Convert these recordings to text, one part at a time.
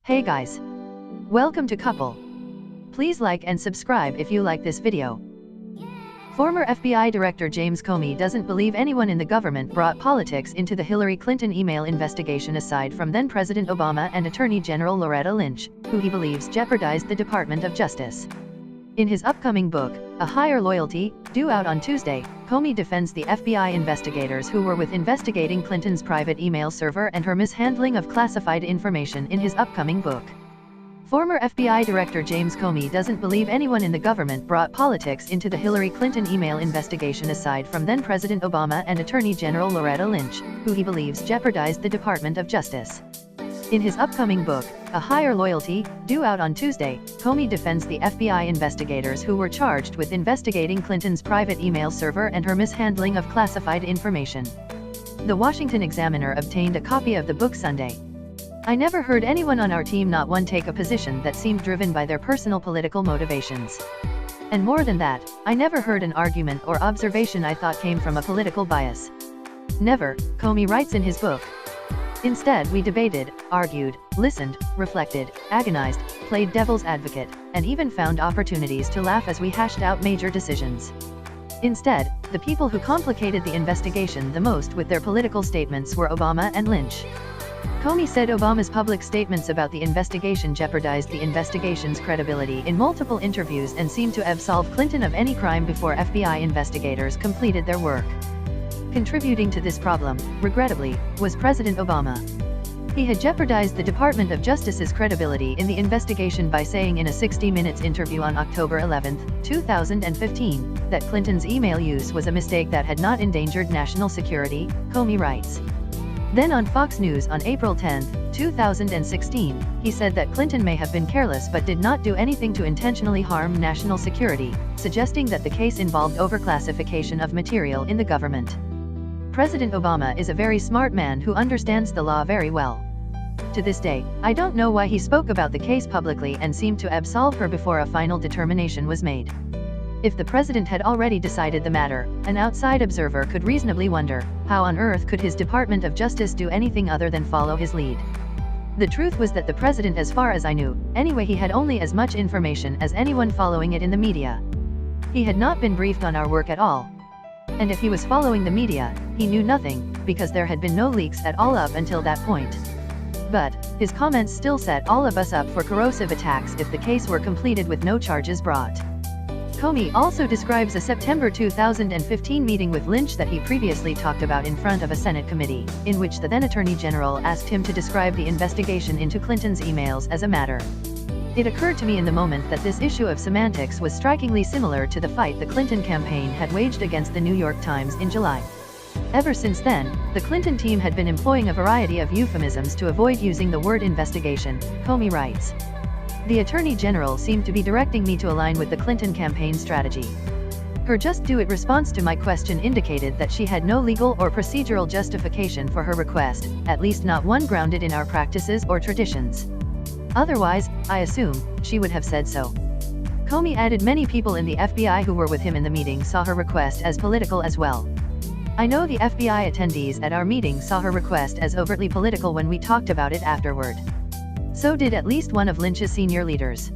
Hey guys! Welcome to Couple. Please like and subscribe if you like this video. Former FBI Director James Comey doesn't believe anyone in the government brought politics into the Hillary Clinton email investigation aside from then-President Obama and Attorney General Loretta Lynch, who he believes jeopardized the Department of Justice. In his upcoming book, A Higher Loyalty, due out on Tuesday, Comey defends the FBI investigators who were with investigating Clinton's private email server and her mishandling of classified information in his upcoming book. Former FBI Director James Comey doesn't believe anyone in the government brought politics into the Hillary Clinton email investigation aside from then-President Obama and Attorney General Loretta Lynch, who he believes jeopardized the Department of Justice. In his upcoming book, A Higher Loyalty, due out on Tuesday, Comey defends the FBI investigators who were charged with investigating Clinton's private email server and her mishandling of classified information. The Washington Examiner obtained a copy of the book Sunday. I never heard anyone on our team not one take a position that seemed driven by their personal political motivations. And more than that, I never heard an argument or observation I thought came from a political bias. Never, Comey writes in his book. Instead, we debated, argued, listened, reflected, agonized, played devil's advocate, and even found opportunities to laugh as we hashed out major decisions. Instead, the people who complicated the investigation the most with their political statements were Obama and Lynch. Comey said Obama's public statements about the investigation jeopardized the investigation's credibility in multiple interviews and seemed to absolve Clinton of any crime before FBI investigators completed their work. Contributing to this problem, regrettably, was President Obama. He had jeopardized the Department of Justice's credibility in the investigation by saying in a 60 Minutes interview on October 11, 2015, that Clinton's email use was a mistake that had not endangered national security, Comey writes. Then on Fox News on April 10, 2016, he said that Clinton may have been careless but did not do anything to intentionally harm national security, suggesting that the case involved overclassification of material in the government. President Obama is a very smart man who understands the law very well. To this day, I don't know why he spoke about the case publicly and seemed to absolve her before a final determination was made. If the president had already decided the matter, an outside observer could reasonably wonder, how on earth could his Department of Justice do anything other than follow his lead? The truth was that the president, as far as I knew, anyway, he had only as much information as anyone following it in the media. He had not been briefed on our work at all. And if he was following the media, he knew nothing, because there had been no leaks at all up until that point. But his comments still set all of us up for corrosive attacks if the case were completed with no charges brought. Comey also describes a September 2015 meeting with Lynch that he previously talked about in front of a Senate committee, in which the then Attorney General asked him to describe the investigation into Clinton's emails as a matter. It occurred to me in the moment that this issue of semantics was strikingly similar to the fight the Clinton campaign had waged against the New York Times in July. Ever since then, the Clinton team had been employing a variety of euphemisms to avoid using the word investigation, Comey writes. The Attorney General seemed to be directing me to align with the Clinton campaign strategy. Her "just do it" response to my question indicated that she had no legal or procedural justification for her request, at least not one grounded in our practices or traditions. Otherwise, I assume, she would have said so. Comey added many people in the FBI who were with him in the meeting saw her request as political as well. I know the FBI attendees at our meeting saw her request as overtly political when we talked about it afterward. So did at least one of Lynch's senior leaders.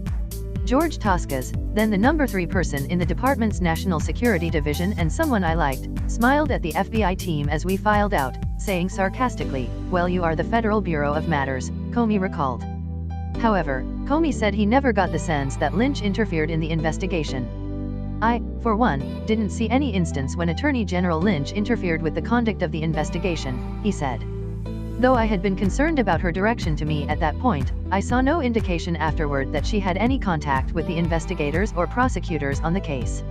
George Toscas, then the number 3 person in the department's National Security Division and someone I liked, smiled at the FBI team as we filed out, saying sarcastically, "Well, you are the Federal Bureau of Matters," Comey recalled. However, Comey said he never got the sense that Lynch interfered in the investigation. I, for one, didn't see any instance when Attorney General Lynch interfered with the conduct of the investigation, he said. Though I had been concerned about her direction to me at that point, I saw no indication afterward that she had any contact with the investigators or prosecutors on the case.